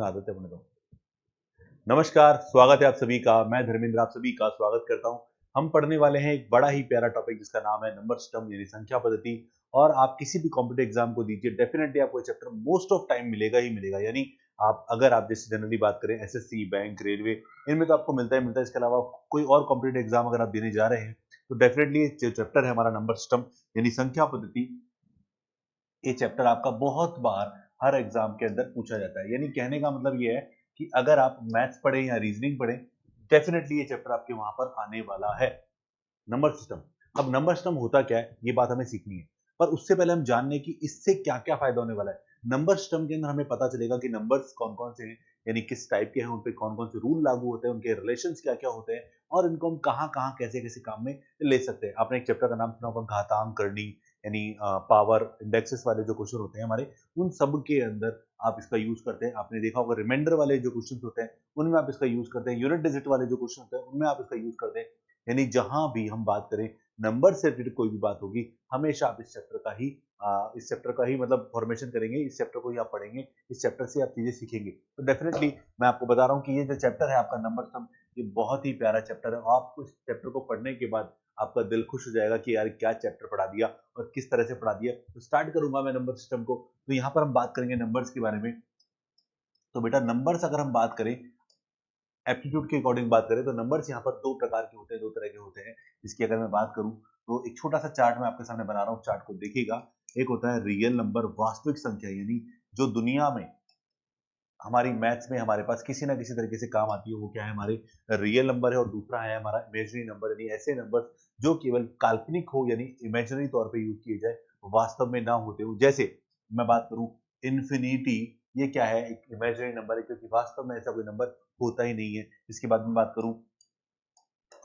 में आदत है अपने तो। नमस्कार, स्वागत है आप सभी का। मैं धर्मेंद्र आप सभी का स्वागत करता हूं। हम पढ़ने वाले हैं एक बड़ा ही प्यारा टॉपिक जिसका नाम है नंबर सिस्टम यानी संख्या पद्धति। और आप किसी भी कॉम्पिटिटिव एग्जाम को दीजिए, डेफिनेटली आपको चैप्टर मोस्ट ऑफ टाइम मिलेगा ही मिलेगा। यानी आप जैसे जनरली बात करें एसएससी, बैंक, रेलवे, इनमें तो आपको मिलता ही मिलता है। इसके अलावा कोई और कॉम्पिटिटिव एग्जाम अगर आप देने जा रहे हैं तो डेफिनेटली जो चैप्टर है हमारा नंबर सिस्टम यानी संख्या पद्धति, ये चैप्टर आपका बहुत बार हर एग्जाम के अंदर पूछा जाता है। यानी कहने का मतलब ये है कि अगर आप मैथ्स पढ़े या रीजनिंग पढ़े, डेफिनेटली ये चैप्टर आपके वहां पर आने वाला है। Number system. अब नंबर सिस्टम होता क्या है ये बात हमें सीखनी है, पर उससे पहले हम जान लें कि इससे क्या क्या फायदा होने वाला है। नंबर सिस्टम के अंदर हमें पता चलेगा कि नंबर्स कौन कौन से हैं, यानी किस टाइप के हैं, उन पे कौन कौन से रूल लागू होते हैं, उनके रिलेशंस क्या क्या होते हैं और इनको हम कहाँ कहाँ कैसे कैसे काम में ले सकते हैं। आपने एक चैप्टर का नाम सुना होगा घातांक करनी, यानी पावर इंडेक्सेस वाले जो क्वेश्चन होते हैं हमारे, उन सब के अंदर आप इसका यूज करते हैं। आपने देखा होगा रिमाइंडर वाले जो क्वेश्चन होते हैं उनमें आप इसका यूज करते हैं, यूनिट डिजिट वाले जो क्वेश्चन होते हैं उनमें आप इसका यूज करते हैं। यानी जहां भी हम बात करें नंबर से रिलेटेड कोई भी बात होगी, हमेशा आप इस चैप्टर का ही मतलब फॉर्मेशन करेंगे, इस चैप्टर को ही आप पढ़ेंगे, इस चैप्टर से आप चीजें सीखेंगे। तो डेफिनेटली मैं आपको बता रहा हूँ कि ये जो चैप्टर है आपका नंबर सम, ये बहुत ही प्यारा चैप्टर है। और आपको इस चैप्टर को पढ़ने के बाद आपका दिल खुश हो जाएगा कि यार क्या चैप्टर पढ़ा दिया और किस तरह से पढ़ा दिया। तो स्टार्ट करूंगा मैं नंबर सिस्टम को। तो यहाँ पर हम बात करेंगे नंबर्स के बारे में। तो बेटा नंबर्स अगर हम बात करें, एप्टीट्यूड के अकॉर्डिंग बात करें, तो नंबर्स यहाँ पर दो प्रकार के होते हैं, दो तरह के होते हैं। इसकी अगर मैं बात करूं तो एक छोटा सा चार्ट मैं आपके सामने बना रहा हूँ, चार्ट को देखिएगा। एक होता है रियल नंबर, वास्तविक संख्या, यानी जो दुनिया में हमारी मैथ्स में हमारे पास किसी ना किसी तरीके से काम आती है, वो क्या है, हमारे रियल नंबर है। और दूसरा है हमारा इमेजिनरी नंबर, यानी ऐसे नंबर जो केवल काल्पनिक हो, यानी इमेजिनरी तौर पे यूज किए जाए, वास्तव में ना होते हो। जैसे मैं बात करूं इन्फिनिटी, ये क्या है, एक इमेजिनरी नंबर है क्योंकि वास्तव में ऐसा कोई नंबर होता ही नहीं है। इसके बाद में बात करूं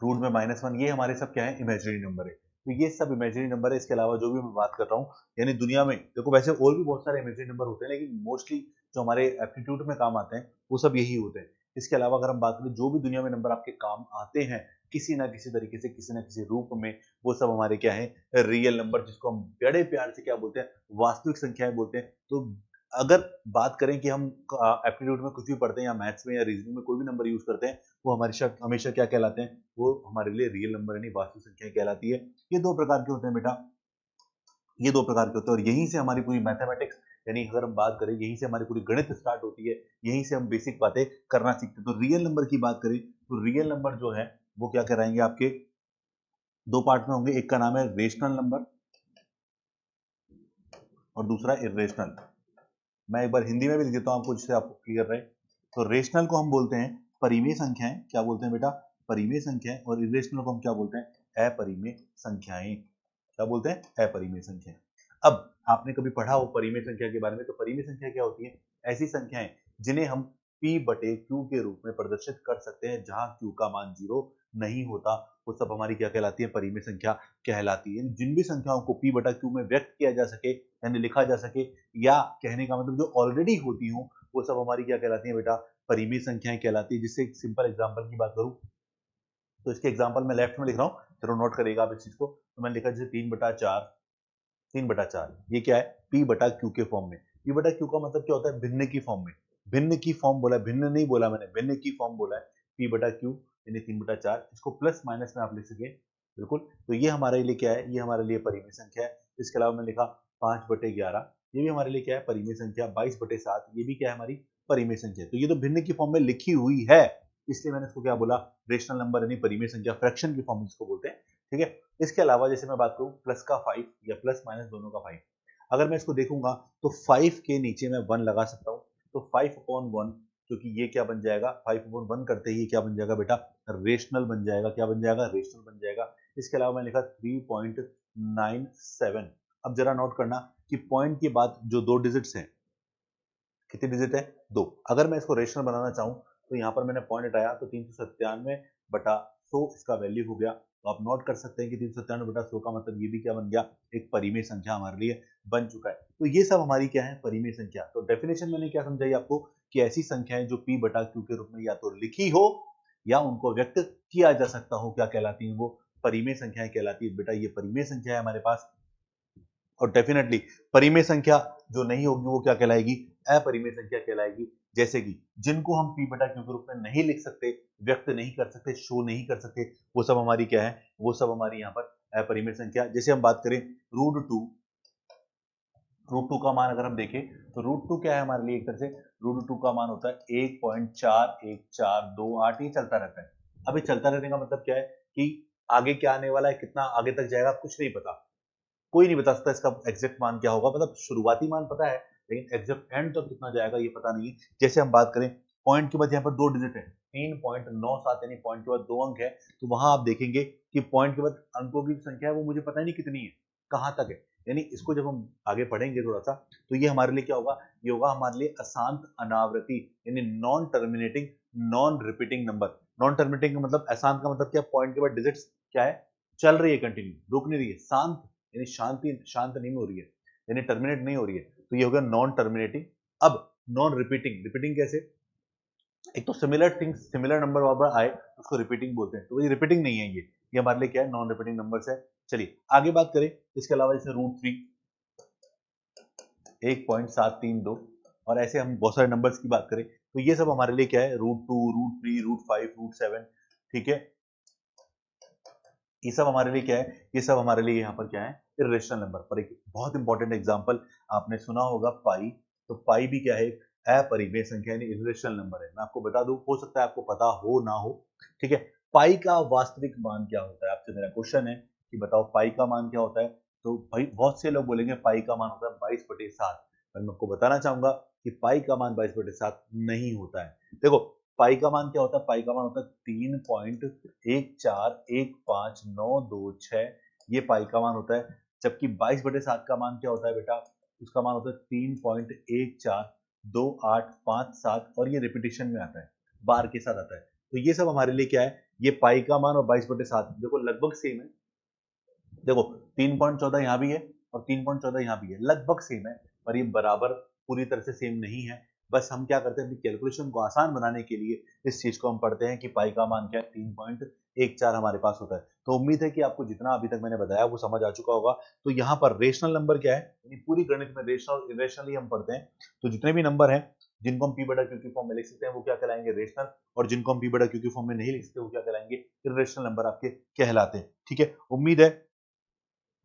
रूट में -1, ये हमारे सब क्या है, इमेजिनरी नंबर है। तो ये सब इमेजिनरी नंबर है। इसके अलावा जो भी मैं बात कर रहा हूँ, यानी दुनिया में देखो वैसे और भी बहुत सारे इमेजिनरी नंबर होते हैं, लेकिन मोस्टली जो हमारे एप्टीट्यूड में काम आते हैं वो सब यही होते हैं। इसके अलावा अगर हम बात करें जो भी दुनिया में नंबर आपके काम आते हैं किसी ना किसी तरीके से, किसी ना किसी रूप में, वो सब हमारे क्या है, रियल नंबर, जिसको हम बड़े प्यार से क्या बोलते हैं, वास्तविक संख्याएं बोलते हैं। तो अगर बात करें कि हम एप्टीट्यूड में कुछ भी पढ़ते हैं या मैथ्स में या रीजनिंग में कोई भी नंबर यूज करते हैं, वो हमेशा हमेशा क्या कहलाते हैं, वो हमारे लिए रियल नंबर यानी वास्तविक संख्या कहलाती है। ये दो प्रकार के होते हैं बेटा, ये दो प्रकार के होते हैं। और यहीं से हमारी पूरी मैथमेटिक्स, यानी अगर हम बात करें यहीं से हमारी पूरी गणित स्टार्ट होती है, यहीं से हम बेसिक बातें करना सीखते हैं। तो रियल नंबर की बात करें तो रियल नंबर जो है वो क्या कराएंगे, आपके दो पार्ट में होंगे। एक का नाम है रेशनल नंबर और दूसरा इरेशनल। मैं एक बार हिंदी में भी लिख देता हूँ आपको, जिससे आपको क्लियर रहे। तो रेशनल को हम बोलते हैं परिमेय संख्याएं, क्या बोलते हैं बेटा, परिमेय संख्याएं। और इरेशनल को हम क्या बोलते हैं, अपरिमेय संख्याएं। क्या बोलते हैं, अपरिमेय संख्याएं। अब आपने कभी पढ़ा हो परिमेय संख्या के बारे में, तो परिमेय संख्या क्या होती है, ऐसी संख्याएं जिन्हें हम p बटे q के रूप में प्रदर्शित कर सकते हैं, जहां q का मान 0 नहीं होता, वो सब हमारी क्या कहलाती है, परिमेय संख्या कहलाती है। जिन भी संख्याओं को p बटा q में व्यक्त किया जा सके यानी लिखा जा सके, या कहने का मतलब जो ऑलरेडी होती हो, वो सब हमारी क्या कहलाती है बेटा, परिमेय संख्याएं कहलाती है। जिससे एक सिंपल एग्जांपल की बात करूं तो इसके एग्जांपल मैं लेफ्ट में लिख रहा हूं, जरूर नोट करेगा आप इस चीज को। तो मैंने लिखा जैसे 3/4, 3/4, ये क्या है, p बटा q के फॉर्म में। p बटा q का मतलब क्या होता है, भिन्न की फॉर्म में। भिन्न की फॉर्म बोला है, भिन्न नहीं बोला मैंने, भिन्न की फॉर्म बोला है। p बटा q यानी 3/4, इसको प्लस माइनस में आप लिख सके बिल्कुल। तो ये हमारे लिए क्या है, ये हमारे लिए परिमेय संख्या है। इसके अलावा मैंने लिखा 5/11, ये भी हमारे लिए क्या है, परिमेय संख्या। 22/7, ये भी क्या है, हमारी परिमेय संख्या। तो ये तो भिन्न की फॉर्म में लिखी हुई है, इसलिए मैंने इसको क्या बोला, रेशनल नंबर यानी परिमेय संख्या, फ्रैक्शन की फॉर्म में इसको बोलते हैं। ठीक है। इसके अलावा जैसे मैं बात करूं प्लस का 5 या प्लस माइनस दोनों का 5, अगर मैं इसको देखूंगा तो 5 के नीचे मैं 1 लगा सकता हूं। तो 5/1, क्योंकि ये क्या बन जाएगा, 5/1 करते ही क्या बन जाएगा बेटा, रेशनल बन जाएगा। क्या बन जाएगा, रेशनल बन जाएगा। इसके अलावा मैंने लिखा 3.97। अब जरा नोट करना कि पॉइंट के बाद जो दो डिजिट्स हैं, कितने डिजिट है, दो। अगर मैं इसको रेशनल बनाना चाहूं तो यहाँ पर मैंने पॉइंट हटाया तो 397/100 इसका वैल्यू हो गया। तो आप नोट कर सकते हैं कि 397/100 का मतलब ये भी क्या बन गया, एक परिमेय संख्या हमारे लिए बन चुका है। तो ये सब हमारी क्या है, परिमेय संख्या। तो डेफिनेशन मैंने क्या समझाई आपको, कि ऐसी संख्याएं जो p बटा q के रूप में या तो लिखी हो या उनको व्यक्त किया जा सकता हो, क्या कहलाती है, वो परिमेय संख्याएं कहलाती है। बेटा ये परिमेय संख्या है हमारे पास। और डेफिनेटली परिमेय संख्या जो नहीं होगी वो क्या कहलाएगी, अपरिमेय संख्या कहलाएगी। जैसे कि जिनको हम p बटा q के रूप में नहीं लिख सकते, व्यक्त नहीं कर सकते, शो नहीं कर सकते, वो सब हमारी क्या है, वो सब हमारी यहाँ पर अपरिमेय संख्या। जैसे हम बात करें रूट टू का मान अगर हम देखें तो रूट टू क्या है हमारे लिए, एक तरह से रूट टू का मान होता है 1.4142 ये चलता रहता है। अब ये चलता रहने का मतलब क्या है कि आगे क्या आने वाला है, कितना आगे तक जाएगा, कुछ नहीं पता, कोई नहीं बता सकता इसका एग्जैक्ट मान क्या होगा। मतलब शुरुआती मान पता है लेकिन एग्जैक्ट एंड तक कितना जाएगा ये पता नहीं है। जैसे हम बात करें पॉइंट के बाद यहाँ पर 2 डिजिट है, 3.97 यानी पॉइंट के बाद 2 अंक है, तो वहां आप देखेंगे कि पॉइंट के बाद अंकों की संख्या है वो मुझे पता ही नहीं कितनी है, कहां तक है। यानी इसको जब हम आगे पढ़ेंगे थोड़ा सा तो ये हमारे लिए क्या होगा, ये होगा हमारे लिए अशांत अनावृति यानी non terminating non repeating number. Non terminating का मतलब, अशांत का मतलब क्या, पॉइंट के बाद डिजिट्स क्या है, चल रही है, कंटिन्यू, रुक नहीं रही है, शांत यानी शांत नहीं हो रही है, यानी टर्मिनेट नहीं हो रही है, तो ये हो गया नॉन टर्मिनेटिंग। अब नॉन रिपीटिंग, रिपीटिंग कैसे, एक तो सिमिलर थिंग्स सिमिलर नंबर बार आए उसको रिपीटिंग बोलते हैं, तो ये रिपीटिंग नहीं है, ये हमारे लिए क्या है, नॉन रिपीटिंग नंबर्स है। चलिए आगे बात करें, इसके अलावा जैसे रूट 3 1.732 और ऐसे हम बहुत सारे नंबर्स की बात करें तो ये सब हमारे लिए क्या है, रूट 2 रूट 3 रूट 5 रूट 7, ठीक है, ये सब हमारे लिए क्या है, ये सब हमारे लिए यहाँ पर क्या है, इर्रेशनल नंबर। पर एक बहुत इंपॉर्टेंट एग्जांपल आपने सुना होगा पाई, तो पाई भी क्या है, एक अपरिमेय संख्या यानी इर्रेशनल नंबर है। मैं आपको बता दूं, हो सकता है आपको पता हो ना हो, ठीक है। पाई का वास्तविक मान क्या होता है, आपसे मेरा क्वेश्चन है कि बताओ पाई का मान क्या होता है। तो भाई बहुत से लोग बोलेंगे पाई का मान होता है 22/7, पर मैं आपको बताना चाहूंगा कि पाई का मान 22/7 नहीं होता है। देखो पाई का मान क्या होता है, पाई का मान होता है 3.1415926, ये पाई का मान होता है। जबकि 22/7 का मान क्या होता है बेटा, उसका मान होता है 3.1428557 और ये रिपीटेशन में आता है, बार के साथ आता है। तो ये सब हमारे लिए क्या है, ये पाई का मान और 22/7 देखो लगभग सेम है। देखो 3.14 यहाँ भी है और 3.14 यहाँ भी है, लगभग सेम है, पर ये बराबर पूरी तरह से सेम नहीं है। बस हम क्या करते हैं, अपनी कैलकुलेशन को आसान बनाने के लिए इस चीज को हम पढ़ते हैं कि पाई का मान क्या है, 3.14 हमारे पास होता है। तो उम्मीद है कि आपको जितना अभी तक मैंने बताया वो समझ आ चुका होगा। तो यहाँ पर रेशनल नंबर क्या है, यानी पूरी गणित में रेशनल इरेशनल ही हम पढ़ते हैं। तो जितने भी नंबर हैं जिनको हम पी बटा क्यू की फॉर्म में लिख सकते हैं वो क्या कहलाएंगे, रेशनल, और जिनको हम पी बटा क्यू की फॉर्म में नहीं लिख सकते वो क्या कहलाएंगे, इरेशनल नंबर आपके कहलाते हैं। ठीक है, उम्मीद है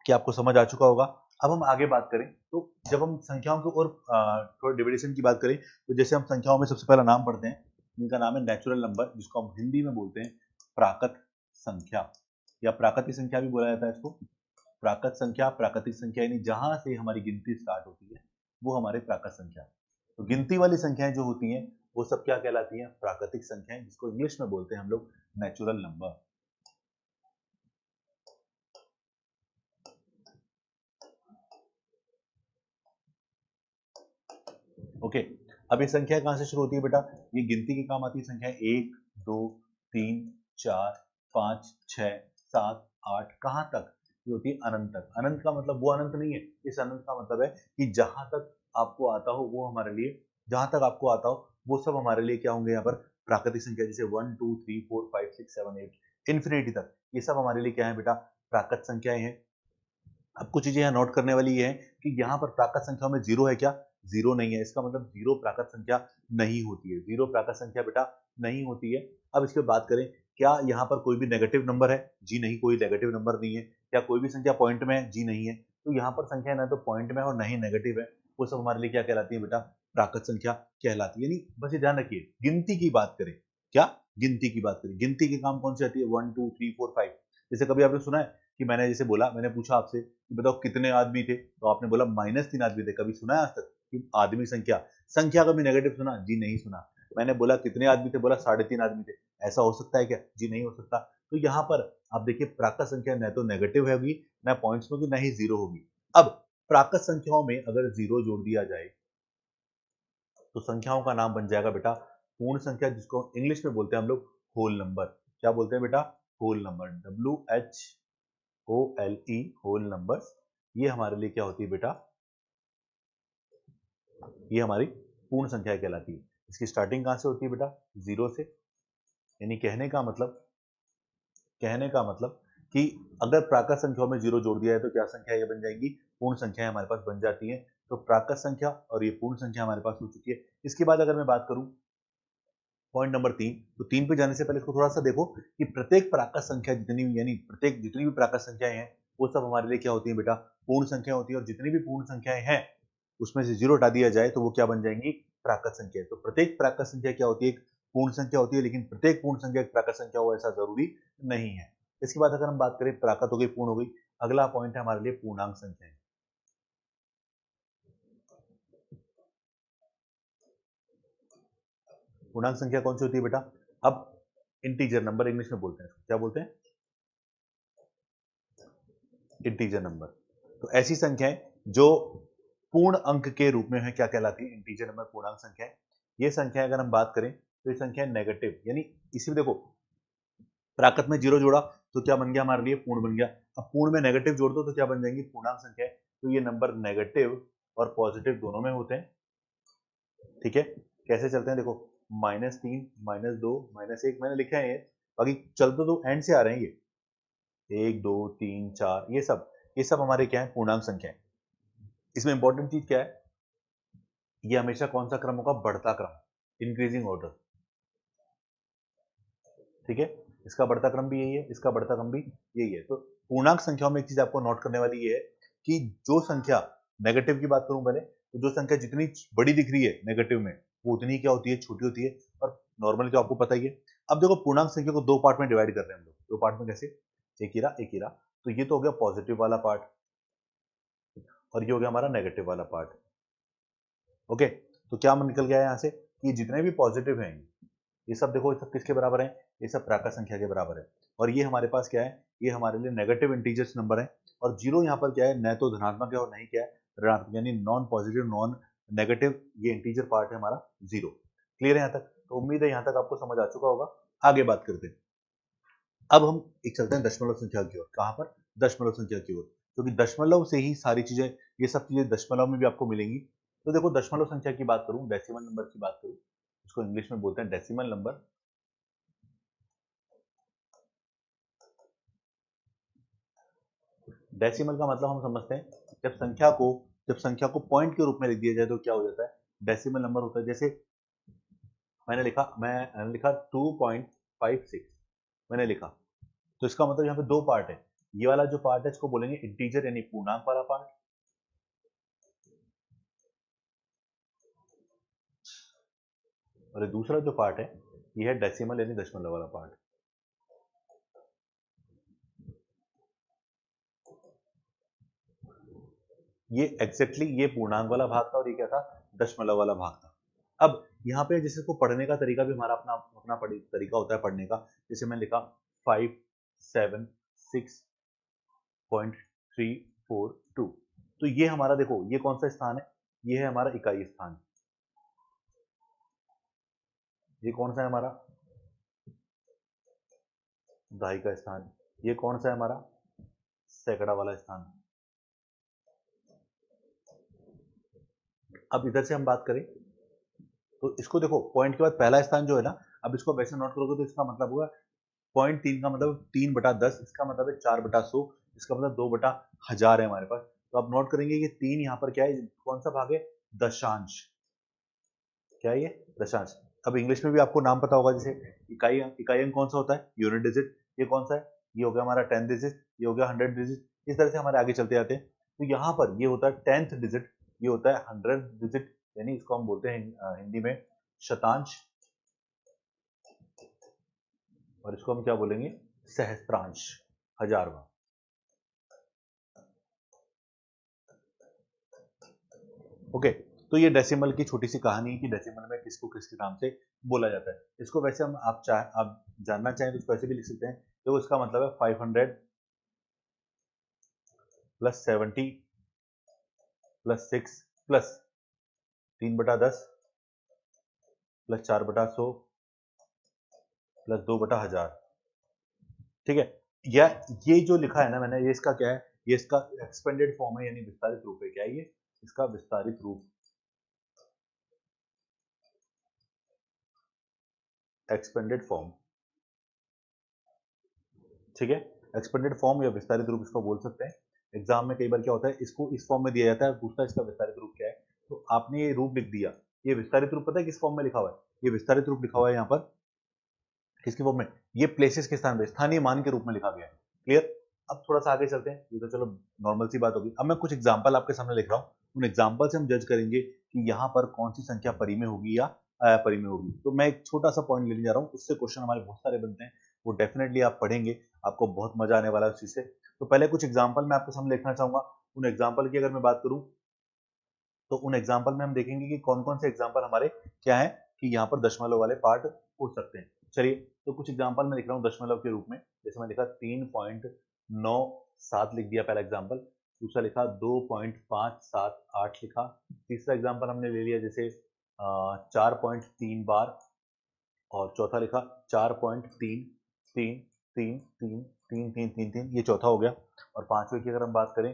कि आपको समझ आ चुका होगा। अब हम आगे बात करें तो जब हम संख्याओं के और थोड़ा डिविडेशन की बात करें तो जैसे हम संख्याओं में सबसे पहला नाम पढ़ते हैं, जिनका नाम है नेचुरल नंबर, जिसको हम हिंदी में बोलते हैं प्राकृत संख्या या प्राकृतिक संख्या भी बोला जाता है इसको। प्राकृत संख्या, प्राकृतिक संख्या यानी जहां से हमारी गिनती स्टार्ट होती है वो हमारे प्राकृत संख्या। तो गिनती वाली संख्याएं जो होती हैं वो सब क्या कहलाती हैं, प्राकृतिक संख्याएं, जिसको इंग्लिश में बोलते हैं हम लोग नेचुरल नंबर। ओके, अब ये संख्या कहां से शुरू होती है बेटा, ये गिनती के काम आती है संख्या 1 2 3 4 5 6 7 8 कहां तक, ये होती है अनंत तक। अनंत का मतलब वो अनंत नहीं है, इस अनंत का मतलब है कि जहां तक आपको आता हो वो हमारे लिए, जहां तक आपको आता हो वो सब हमारे लिए क्या होंगे यहाँ पर, प्राकृतिक संख्या। जैसे 1 2 3 4 5 6 7 8 इन्फिनिटी तक, ये सब हमारे लिए क्या है बेटा, प्राकृत संख्याएं हैं। अब कुछ चीजें यहाँ नोट करने वाली ये है कि यहाँ पर प्राकृत संख्याओं में जीरो है क्या, जीरो नहीं है, इसका मतलब जीरो प्राकृत संख्या नहीं होती है, जीरो प्राकृत संख्या बेटा नहीं होती है। अब इसके बात करें, क्या यहाँ पर कोई भी नेगेटिव नंबर है, जी नहीं, कोई नेगेटिव नंबर नहीं है। क्या कोई भी संख्या पॉइंट में है, जी नहीं है। तो यहाँ पर संख्या ना तो पॉइंट में है और ना ही नेगेटिव है, वो सब हमारे लिए क्या कहलाती है बेटा, प्राकृत संख्या कहलाती है। यानी बस ये ध्यान रखिए, गिनती की बात करें, क्या गिनती की बात करें, गिनती के काम कौन सी आती है, 1 2 3 4 5। जैसे कभी आपने सुना है कि मैंने जैसे बोला, मैंने पूछा आपसे कि बताओ कितने आदमी थे, तो आपने बोला -3 आदमी थे। कभी सुना है आज तक कि आदमी संख्या, संख्या कभी नेगेटिव सुना, जी नहीं सुना। मैंने बोला कितने आदमी थे, बोला 3.5 आदमी थे। ऐसा हो सकता है क्या, जी नहीं हो सकता। तो यहाँ पर आप देखिए प्राकृत संख्या न तो नेगेटिव होगी, न पॉइंट्स में होगी, न ही जीरो होगी। अब प्राकृत संख्याओं में अगर जीरो जोड़ दिया जाए तो संख्याओं का नाम बन जाएगा बेटा पूर्ण संख्या, जिसको इंग्लिश में बोलते हैं हम लोग होल नंबर। क्या बोलते हैं बेटा, whole number, WHOLE, whole numbers. ये हमारे लिए क्या होती है बेटा, ये हमारी पूर्ण संख्या कहलाती है। इसकी स्टार्टिंग कहां से होती है बेटा, जीरो से। यानी कहने का मतलब कि अगर प्राकृत संख्याओं में जीरो जोड़ दिया है तो क्या संख्या ये बन जाएंगी, पूर्ण संख्याएं हमारे पास बन जाती हैं। तो प्राकृत संख्या और ये पूर्ण संख्या हमारे पास हो चुकी है। इसके बाद अगर मैं बात करूं पॉइंट नंबर 3, तो 3 पे जाने से पहले इसको थोड़ा सा देखो कि प्रत्येक प्राकृत संख्या जितनी भी, यानी प्रत्येक जितनी भी प्राकृत संख्याएं हैं वो सब हमारे लिए क्या होती है बेटा, पूर्ण संख्या होती है। और जितनी भी पूर्ण संख्याएं हैं उसमें से 0 हटा दिया जाए तो वो क्या बन जाएंगी, प्राकृत संख्या। तो प्रत्येक प्राकृत संख्या क्या होती है, एक पूर्ण संख्या होती है, लेकिन प्रत्येक पूर्ण संख्या एक प्राकृत संख्या हो ऐसा जरूरी नहीं है। इसके बाद अगर हम बात करें प्राकृत हो गई, पूर्ण हो गई, अगला पॉइंट है हमारे लिए पूर्णांक संख्याएं। पूर्णांक संख्या कौन सी होती है बेटा, अब इंटीजर नंबर इंग्लिश में बोलते हैं, क्या बोलते हैं, इंटीजर नंबर। तो ऐसी संख्याएं जो पूर्ण अंक के रूप में है क्या कहलाती है, इंटीजर नंबर, पूर्णांक संख्याएं। ये संख्या अगर हम बात करें तो ये संख्या नेगेटिव, यानी इसी में देखो प्राकृत में 0 जोड़ा तो क्या बन गया हमारे लिए, पूर्ण बन गया। अब पूर्ण में नेगेटिव जोड़ दो तो क्या बन जाएंगी, पूर्णांक संख्या। तो ये नंबर नेगेटिव और पॉजिटिव दोनों में होते हैं। ठीक है, कैसे चलते हैं देखो, -3, -2, -1 मैंने लिखा है ये, बाकी चलते तो एंड से आ रहे हैं ये 1 2 3 4, ये सब हमारे क्या है, पूर्णांक संख्या है। इसमें इंपॉर्टेंट चीज क्या है, ये हमेशा कौन सा क्रम होगा, बढ़ता क्रम, इंक्रीजिंग ऑर्डर। ठीक है, इसका बढ़ता क्रम भी यही है, इसका बढ़ता क्रम भी यही है। तो पूर्णांक संख्याओं में एक चीज आपको नोट करने वाली ये है कि जो संख्या, नेगेटिव की बात करूं पहले, तो जो संख्या जितनी बड़ी दिख रही है नेगेटिव में वो उतनी क्या होती है, छोटी होती है। और नॉर्मली तो आपको पता ही है। अब देखो पूर्णांक संख्या को दो पार्ट में डिवाइड कर रहे हैं हम लोग, दो पार्ट में कैसे, एक हीरा एक हीरा। तो ये तो हो गया पॉजिटिव वाला पार्ट और ये हो गया हमारा नेगेटिव वाला पार्ट। ओके, तो क्या निकल गया है यहाँ से कि जितने भी पॉजिटिव हैं ये सब देखो, ये सब किसके बराबर है, ये सब प्राकृत संख्या के बराबर है। और ये हमारे पास क्या है, ये हमारे लिए नेगेटिव इंटीजर्स नंबर है। और जीरो यहाँ पर क्या है, न तो धनात्मक है और नहीं क्या है, ऋणात्मक, यानी नॉन पॉजिटिव नॉन नेगेटिव, ये इंटीजर पार्ट है हमारा जीरो। क्लियर है यहाँ तक, तो उम्मीद है यहाँ तक आपको समझ आ चुका होगा। आगे बात करते हैं, अब हम एक चलते हैं दशमलव संख्या की ओर। कहां पर, दशमलव संख्या की ओर, क्योंकि दशमलव से ही सारी चीजें, ये सब चीजें दशमलव में भी आपको मिलेंगी। तो देखो दशमलव संख्या की बात करूं, डेसिमल नंबर की बात करूं, उसको इंग्लिश में बोलते हैं डेसिमल नंबर। डेसिमल का मतलब हम समझते हैं, जब संख्या को पॉइंट के रूप में लिख दिया जाए तो क्या हो जाता है, डेसिमल नंबर होता है। जैसे मैंने लिखा 2.56 मैंने लिखा, तो इसका मतलब यहाँ पे दो पार्ट है। ये वाला जो पार्ट है इसको बोलेंगे इंटीजर यानी पूर्णांक वाला पार्ट, और ये दूसरा जो पार्ट है ये है डेसिमल यानी दशमलव वाला पार्ट। ये एग्जैक्टली ये पूर्णांक वाला भाग था और ये क्या था, दशमलव वाला भाग था। अब यहाँ पे जैसे इसको पढ़ने का तरीका भी हमारा अपना अपना तरीका होता है पढ़ने का। जैसे मैंने लिखा 576.342, तो ये हमारा देखो ये कौन सा स्थान है, ये है हमारा इकाई स्थान। ये कौन सा है हमारा, दहाई का स्थान। ये कौन सा है हमारा, सैकड़ा वाला स्थान। अब इधर से हम बात करें तो इसको देखो, पॉइंट के बाद पहला स्थान जो है ना, अब इसको वैसे नोट करोगे तो इसका मतलब होगा 0.3 का मतलब 3/10, इसका मतलब है 4/100, इसका मतलब 2/1000 है हमारे पास। तो आप नोट करेंगे कि 3 यहाँ पर क्या है, कौन सा भाग है, दशांश। क्या है ये, दशांश। अब इंग्लिश में भी आपको नाम पता होगा, जैसे इकाई इकाई अंक कौन सा होता है, यूनिट डिजिट। ये कौन सा है, ये हो गया हमारा 10 डिजिट, ये हो गया 100 डिजिट। इस तरह से हमारे आगे चलते जाते हैं। तो यहाँ पर ये होता है 10th डिजिट, ये होता है 100 डिजिट, यानी इसको हम बोलते हैं हिंदी में शतांश, और इसको हम क्या बोलेंगे, सहस्त्रांश, हजारवा। ओके, तो ये डेसिमल की छोटी सी कहानी है कि डेसिमल में किसको किसके नाम से बोला जाता है। इसको वैसे हम आप जानना चाहें तो इसको ऐसे भी लिख सकते हैं, तो इसका मतलब है 500 plus 70 plus 6 plus 3/10 plus 4/100 plus 2/1000। ठीक है, या ये जो लिखा है ना मैंने, ये इसका क्या है, ये इसका एक्सपेंडेड फॉर्म है, यानी विस्तारित रूप है। क्या है ये, इसका विस्तारित रूप, एक्सपेंडेड फॉर्म। ठीक है, एक्सपेंडेड फॉर्म या विस्तारित रूप इसको बोल सकते हैं। एग्जाम में कई बार क्या होता है, इसको इस फॉर्म में दिया जाता है, पूछता है इसका विस्तारित रूप क्या है, तो आपने ये रूप लिख दिया। ये विस्तारित रूप पता है किस फॉर्म में लिखा हुआ है? ये विस्तारित रूप लिखा हुआ है यहाँ पर किसके फॉर्म में? ये प्लेसेस के स्थान पे स्थानीय मान के रूप में लिखा गया है। क्लियर? अब थोड़ा सा आगे चलते हैं, ये तो चलो नॉर्मल सी बात होगी। अब मैं कुछ एग्जांपल आपके सामने लिख रहा हूँ, उन एग्जांपल से हम जज करेंगे कि यहाँ पर कौन सी संख्या परिमेय होगी या अपरिमेय होगी। तो मैं एक छोटा सा पॉइंट लेने जा रहा हूँ, उससे क्वेश्चन हमारे बहुत सारे बनते हैं, वो डेफिनेटली आप पढ़ेंगे, आपको बहुत मजा आने वाला है उस चीज से। तो पहले कुछ एग्जाम्पल मैं आपके सामने लिखना चाहूंगा। उन एग्जाम्पल की अगर मैं बात करूं तो उन एग्जाम्पल में हम देखेंगे कि कौन कौन से एग्जाम्पल हमारे क्या है कि यहाँ पर दशमलव वाले पार्ट पूछ सकते हैं। चलिए, तो कुछ एग्जाम्पल मैं लिख रहा हूँ दशमलव के रूप में। जैसे मैं लिखा 3.97 लिख दिया पहला एग्जाम्पल, दूसरा लिखा 2.578 लिखा, तीसरा एग्जाम्पल हमने ले लिया जैसे 4.3 बार, और चौथा लिखा 4.3 ये चौथा हो गया। और पांचवे की अगर हम बात करें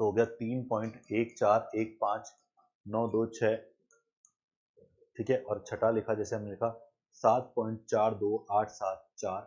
तो हो गया 3.1415 ठीक है। और छठा लिखा जैसे हमने लिखा 7.42874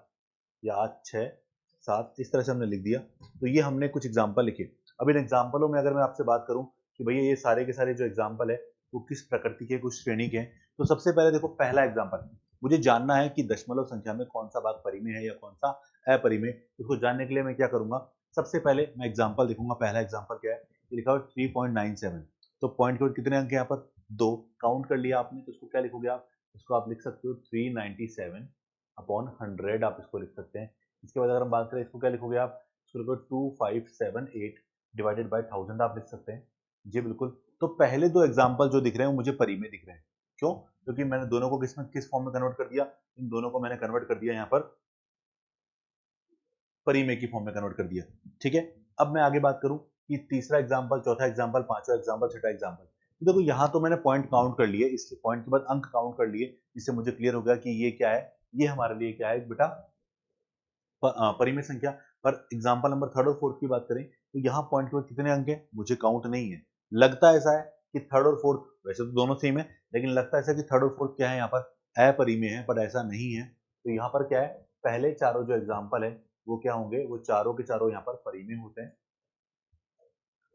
या 867, इस तरह से हमने लिख दिया। तो ये हमने कुछ एग्जाम्पल लिखे। अब इन एग्जाम्पलों में अगर मैं आपसे बात करूं कि भैया ये सारे के सारे जो एग्जाम्पल है वो किस प्रकृति के, कुछ श्रेणी के हैं, तो सबसे पहले देखो पहला एग्जाम्पल, मुझे जानना है कि दशमलव संख्या में कौन सा भाग परिमेय है या कौन सा अपरिमेय। उसको जानने के लिए मैं क्या करूंगा, सबसे पहले मैं एग्जाम्पल लिखूंगा। पहला एग्जाम्पल क्या है, लिखा हुआ 3.97, तो पॉइंट के बाद कितने अंक है यहाँ पर? 2 काउंट कर लिया आपने, तो इसको क्या लिखोगे आप? इसको आप लिख सकते हो 397 अपॉन 100, आप इसको लिख सकते हैं। इसके बाद अगर हम बात करें इसको क्या लिखोगे आप? इसको लिखो 2578 डिवाइडेड बाय 1000 आप लिख सकते हैं। जी बिल्कुल। तो पहले दो एग्जाम्पल जो दिख रहे हैं मुझे परिमेय दिख रहे हैं। क्यों? क्योंकि मैंने दोनों को किस फॉर्म में कन्वर्ट कर दिया? इन दोनों को मैंने कन्वर्ट कर दिया यहाँ पर परिमेय की फॉर्म में कन्वर्ट कर दिया। ठीक है। अब मैं आगे बात करूं कि तीसरा एग्जाम्पल, चौथा एग्जाम्पल, पांचवा एग्जाम्पल, छठा एग्जाम्पल, तो देखो यहाँ तो मैंने पॉइंट काउंट कर लिए, इस पॉइंट के बाद अंक काउंट कर लिए, जिससे मुझे क्लियर हो गया कि ये क्या है, ये हमारे लिए क्या है बेटा, परिमेय संख्या। पर एग्जाम्पल नंबर थर्ड और फोर्थ की बात करें तो यहाँ पॉइंट के बाद कितने अंक है मुझे काउंट नहीं है। लगता ऐसा है कि थर्ड और फोर्थ, वैसे तो दोनों सेम है, लेकिन लगता ऐसा कि थर्ड और फोर्थ क्या है यहाँ पर अपरिमेय है, पर ऐसा नहीं है। तो यहाँ पर क्या है, पहले चारों जो एग्जाम्पल है वो क्या होंगे, वो चारों के चारों यहाँ पर परिमेय होते हैं,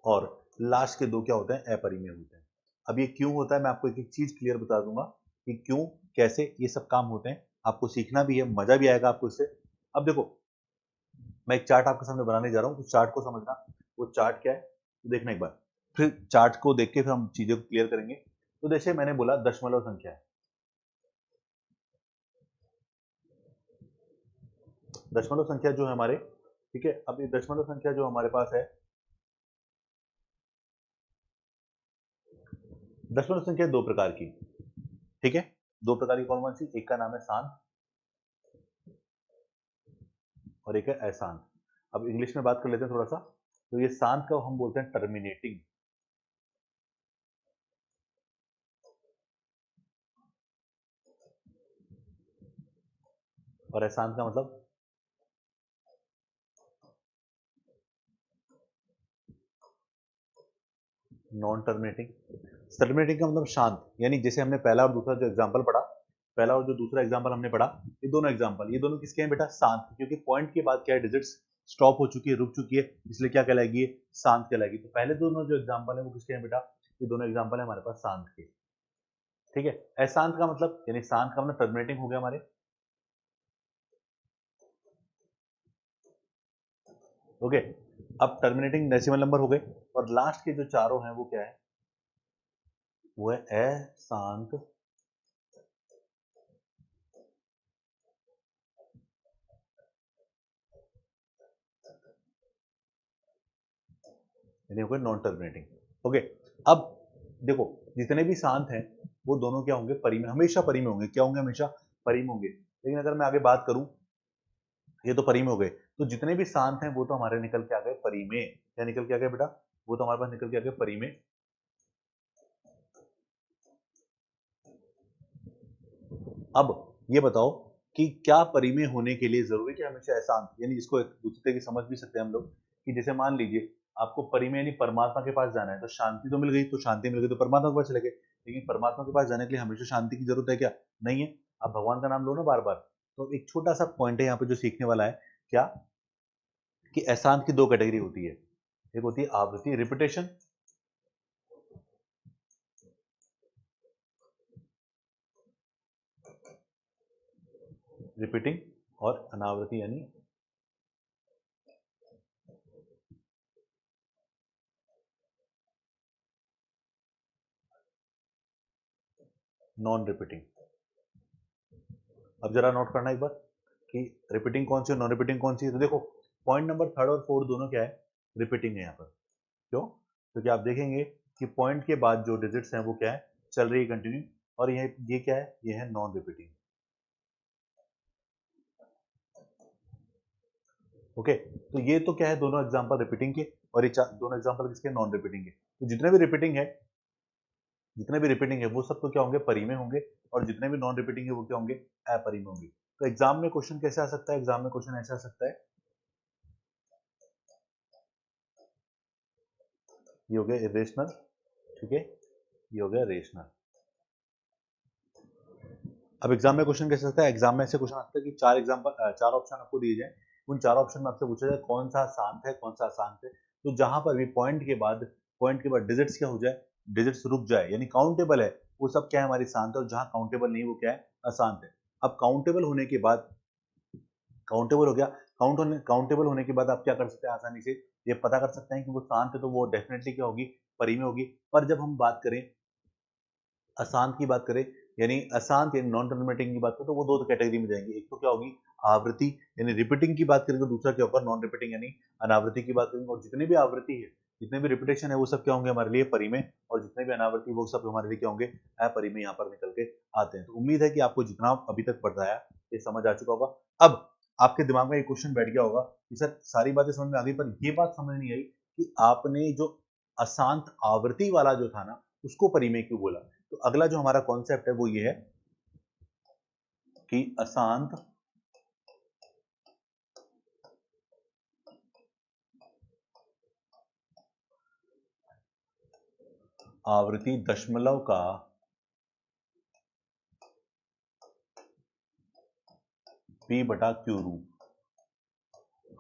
और लास्ट के दो क्या होते हैं, अपरिमेय होते हैं। अब ये क्यों होता है मैं आपको एक एक चीज क्लियर बता दूंगा कि क्यों, कैसे ये सब काम होते हैं। आपको सीखना भी है, मजा भी आएगा आपको इससे। अब देखो, मैं एक चार्ट आपके सामने बनाने जा रहा हूँ, उस चार्ट को समझना। वो चार्ट क्या है तो देखना एक बार, फिर चार्ट को देख के फिर हम चीजें को क्लियर करेंगे। तो जैसे मैंने बोला दशमलव संख्या है, दशमलव संख्या जो है हमारे, ठीक है। अब ये दशमलव संख्या जो हमारे पास है, दशमलव संख्या दो प्रकार की, ठीक है। दो प्रकार की कौन कौन सी? एक का नाम है शांत और एक है अशांत। अब इंग्लिश में बात कर लेते हैं थोड़ा सा। तो ये शांत का हम बोलते हैं टर्मिनेटिंग, और अशांत का मतलब नॉन टर्मिनेटिंग। टर्मिनेटिंग का मतलब शांत, यानी जैसे हमने पहला और दूसरा जो एग्जांपल पढ़ा, पहला और जो दूसरा एग्जांपल हमने पढ़ा, ये दोनों एग्जांपल, ये दोनों किसके हैं बेटा? शांत, क्योंकि पॉइंट के बाद क्या है, डिजिट्स स्टॉप हो चुकी है, रुक चुकी है, इसलिए क्या कहलाएगी? ये शांत कहलाएगी। तो पहले दोनों जो एग्जांपल है वो किसके हैं बेटा? ये दोनों एग्जांपल है हमारे पास शांत के। ठीक है। अशांत का मतलब, यानी शांत का मतलब टर्मिनेटिंग हो गया हमारे। ओके। अब टर्मिनेटिंग डेसिमल नंबर हो गए, और लास्ट के जो चारों हैं वो क्या है? वो है अशांत, यानी हो गए नॉन टर्मिनेटिंग। ओके। अब देखो, जितने भी शांत हैं वो दोनों क्या होंगे? परिमेय, हमेशा परिमेय होंगे। क्या होंगे? हमेशा परिमेय होंगे। लेकिन अगर मैं आगे बात करूं, ये तो परिमेय हो गए, तो जितने भी शांत हैं वो तो हमारे निकल के आ गए परिमेय। क्या निकल के आ गए बेटा? वो तो हमारे पास निकल के आ गए परिमेय। अब ये बताओ कि क्या परिमेय होने के लिए जरूरी कि हमेशा अशांत, यानी इसको एक दूसरे की समझ भी सकते हैं हम लोग, कि जैसे मान लीजिए आपको परिमेय यानी परमात्मा के पास जाना है, तो शांति तो मिल गई, तो शांति मिल गई तो परमात्मा के पास चले गए। लेकिन परमात्मा के पास जाने के लिए हमेशा शांति की जरूरत है क्या? नहीं है। आप भगवान का नाम लो ना बार बार। तो एक छोटा सा पॉइंट है यहाँ पे जो सीखने वाला है, क्या कि अशांत की दो कैटेगरी होती है, एक होती है आवृत्ति रिपीटेशन, रिपीटिंग, और अनावृत्ति यानी नॉन रिपीटिंग। अब जरा नोट करना एक बार कि रिपीटिंग कौन सी है, नॉन रिपीटिंग कौन सी है। तो देखो पॉइंट नंबर थर्ड और फोर्थ दोनों क्या है, रिपीटिंग है यहाँ पर। क्यों? क्योंकि आप देखेंगे कि पॉइंट के बाद जो डिजिट्स हैं वो क्या है, चल रही है कंटिन्यू, और ये क्या है, ये है नॉन रिपीटिंग। ओके, तो ये तो क्या है, दोनों एग्जांपल रिपीटिंग के, और ये दोनों एग्जांपल किसके, नॉन रिपीटिंग के। तो जितने भी रिपीटिंग है वो सब तो क्या होंगे, परिमेय होंगे, और जितने भी नॉन रिपीटिंग है वो क्या होंगे, अपरिमेय होंगे। तो एग्जाम में क्वेश्चन कैसे आ सकता है, एग्जाम में क्वेश्चन ऐसे आ सकता है, ये हो गया इरेशनल, ठीक है, ये हो गया रेशनल। अब एग्जाम में क्वेश्चन कैसे सकता है, एग्जाम में ऐसे क्वेश्चन आता है कि चार ऑप्शन आपको दिए जाए, उन चार ऑप्शन में आपसे पूछा जाए कौन सा शांत है, कौन सा अशांत है। तो जहां पर भी पॉइंट के बाद डिजिट्स क्या हो जाए, डिजिट्स रुक जाए, यानी काउंटेबल है, वो सब क्या है, हमारी शांत है, और जहां काउंटेबल नहीं वो क्या है, अशांत है। अब काउंटेबल होने के बाद, काउंटेबल हो गया, काउंटेबल होने के बाद आप क्या कर सकते हैं, आसानी से ये पता कर सकते हैं कि वो शांत है, तो वो डेफिनेटली क्या होगी, परिमेय होगी। पर जब हम बात करें अशांत की बात करें, यानी अशांत यानी नॉन टर्मिनेटिंग की बात करें, तो वो दो कैटेगरी में जाएंगे, एक तो क्या होगी, आवृत्ति यानी रिपीटिंग की बात करें, तो दूसरा क्या होगा, नॉन रिपीटिंग यानी अनावृत्ति की बात करेंगे। और जितने भी आवृत्ति है, जितने भी रिपीटेशन है, वो सब क्या होंगे हमारे लिए, परिमेय, और जितने भी अनावृत्ति वो सब हमारे लिए क्या होंगे, अपरिमेय, यहाँ पर निकल के आते हैं। तो उम्मीद है कि आपको जितना अभी तक बताया ये समझ आ चुका होगा। अब आपके दिमाग में एक क्वेश्चन बैठ गया होगा कि सर सारी बातें समझ में आ गई, पर ये बात समझ नहीं आई कि आपने जो अशांत आवृत्ति वाला जो था ना, उसको परिमेय क्यों बोला। तो अगला जो हमारा कॉन्सेप्ट है वो ये है कि अशांत आवृत्ति दशमलव का p बटा क्यू रूप।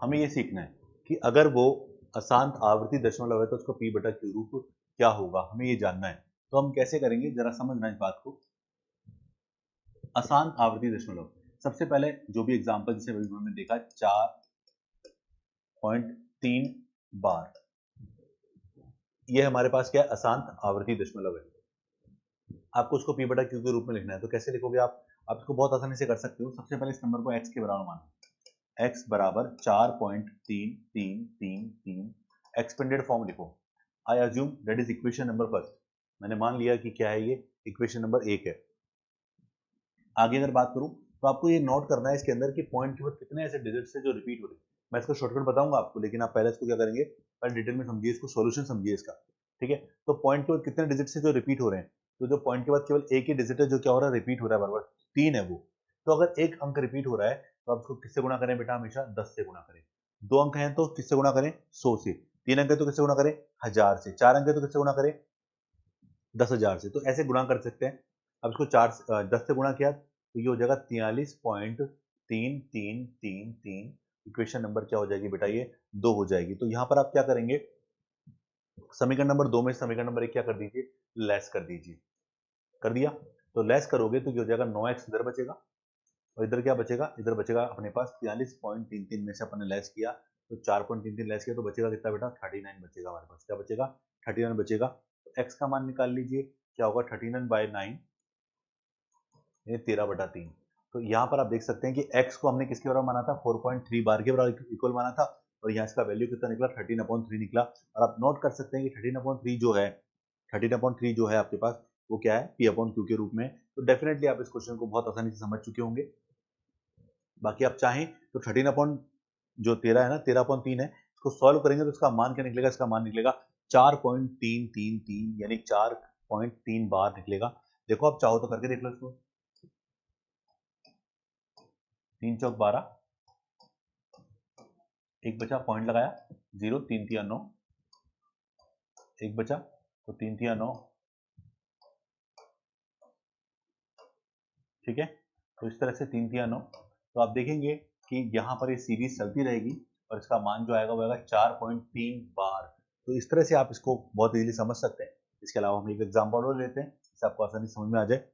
हमें ये सीखना है कि अगर वो अशांत आवृत्ति दशमलव है तो उसका p बटा क्यू रूप क्या होगा, हमें ये जानना है। तो हम कैसे करेंगे, जरा समझना इस बात को। अशांत आवृत्ति दशमलव, सबसे पहले जो भी एग्जांपल जिसे अभी हमने देखा 4.3 बार, ये हमारे पास क्या है, अशांत आवृत्ति दशमलव है। आपको उसको p बटा क्यू के रूप में लिखना है, तो कैसे लिखोगे आप इसको बहुत आसानी से कर सकते हो। सबसे पहले इस नंबर को x के बराबर मानो, x बराबर 4.3333, एक्सपेंडेड फॉर्म लिखो। I assume that is equation number first, मैंने मान लिया कि क्या है, ये इक्वेशन नंबर 1 है। आगे अगर बात करूं तो आपको ये नोट करना है इसके अंदर कि पॉइंट के बाद कितने ऐसे डिजिट्स है जो रिपीट हो रहे हैं। मैं इसका शॉर्टकट बताऊंगा आपको, लेकिन आप पहले इसको क्या करेंगे, पहले डिटेल में समझिए इसको, सॉल्यूशन समझिए इसका, ठीक है। तो पॉइंट के बाद कितने डिजिट्स है जो रिपीट हो रहे हैं, तो जो पॉइंट के बाद केवल एक ही डिजिट है जो क्या हो रहा है, रिपीट हो रहा है, बराबर 3 है वो। तो अगर एक अंक रिपीट हो रहा है तो आप उसको किससे गुणा करें बेटा, हमेशा 10 से गुणा करें। दो अंक हैं तो किससे गुणा करें, 100 से। तीन अंक है तो किससे गुणा करें, 1000 से। चार अंक है तो किससे गुणा करें, 10,000 से। तो ऐसे गुणा कर सकते हैं। अब इसको 10 से गुणा किया तो ये हो जाएगा 43.3333। इक्वेशन नंबर क्या हो जाएगी बेटा, ये 2 हो जाएगी। तो यहाँ पर आप क्या करेंगे, समीकरण नंबर 2 में समीकरण नंबर 1 क्या कर दीजिए, लेस कर दीजिए। कर दिया, तो लेस करोगे तो ये हो जाएगा 9x इधर बचेगा, और इधर क्या बचेगा, इधर बचेगा अपने पास 43.33 में से अपन ने लेस किया, तो 4.33 लेस किया तो बचेगा कितना बेटा, 39 बचेगा हमारे पास। क्या बचेगा, 39 बचेगा। तो x का मान निकाल लीजिए, क्या होगा, 39/9, ये 13/3। तो यहाँ पर आप देख सकते हैं कि x को हमने किसके बराबर माना था, 4.3 बार के बराबर इक्वल माना था, और यहाँ इसका वैल्यू कितना निकला, 13/3 निकला। और आप नोट कर सकते हैं कि 13/3 जो है आपके पास, वो क्या है, p/q के रूप में। तो डेफिनेटली आप इस क्वेश्चन को बहुत आसानी से समझ चुके होंगे। बाकी आप चाहें तो 13 अपॉन जो 13 है ना, 13/3 है, इसको सॉल्व करेंगे तो इसका मान क्या निकलेगा, इसका मान निकलेगा 4.333, यानी 4.3 बार निकलेगा। देखो आप चाहो तो करके देख लो इसको, 3 चौक 12, एक बचा, पॉइंट लगाया, 0, 3 तिया 9, एक बचा, तो 3 तिया 9, ठीक है। तो इस तरह से 3 तिया 9, तो आप देखेंगे कि यहाँ पर ये सीरीज चलती रहेगी, और इसका मान जो आएगा वो आएगा 4.3 बार। तो इस तरह से आप इसको बहुत इजीली समझ सकते हैं। इसके अलावा हम एक एग्जाम्पल और लेते हैं जिससे आपको आसानी समझ में आ जाए।